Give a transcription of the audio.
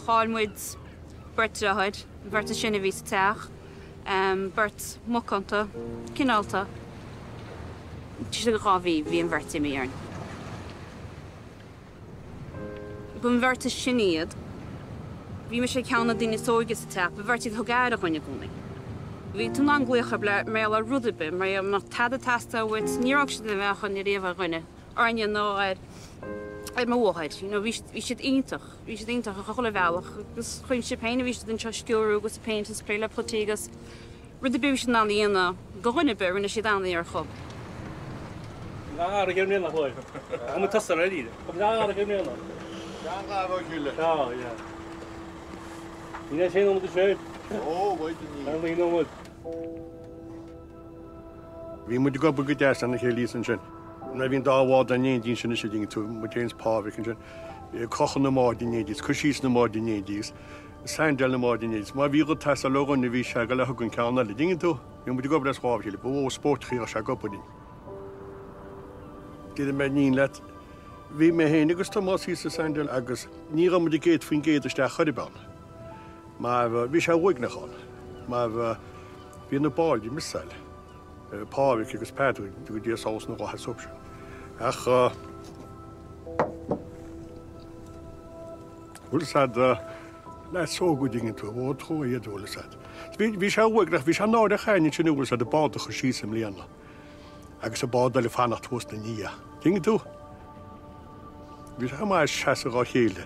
Cháilmuid burt rahaid, burt a sinna ví teach, burt mocanta, cinálta. Tí go gáhí hí an bhirtí mí arn. Bun bhirta sinníad, bhí me sé ceanna daoine sógus a teach, ba bhirtíad thugáir a chuine gúnaí. Bhí tú ná gluocha mé le rudabe, mar am nach tada tasta with níorach si de bhecha ní réomh rinne. Arne nó ar má bhhaid, bhí siad ítach a chola bhealach, gus chuim si peine bhí den teisciúrú agus peint is préile plotígus. Rud a bú sin ná líana go rinne be rinne si dánaí ar chob. Ná a gimnéna hoi. Am tasar a ríide. Ná a gimnéna. Ná a gimnéna. Tá, ja. Ní sé nó sé. Ó, bhaid ní. Ní nó. Bhí mu go bu go deas anna ché lísan sin. Na bhín dáhád a nédín sin sé ding tú, mu James Pádraig sin. Cochan na máid nédís, cosís na máid nédís, seindel na máid nédís. Má bhí go tas a logan na bhí se go le thugann ceanna le ding tú, bhí mu go bres chábhile, bó sport chi se go budín. Díad me nín let, bhí me héin agus tá másí sa seindel agus ní ra mu géad fin géad isteach chuiribán. Má bhí se bhuiig na cháin, má bhí na báil dí misal. Pádraig agus Pádraig go dtí sás na gáthe subse. Ach bhfuil sad le sógu dingin tú, bhó tró iad bhfuil sad. Bhí se bhuiig nach bhí se náir a chaine sin bhfuil sad a bád a chu sí sem líana. Agus a bád le fannacht thuas na ní. Dingin tú? Bhí se má seasa gá chéile.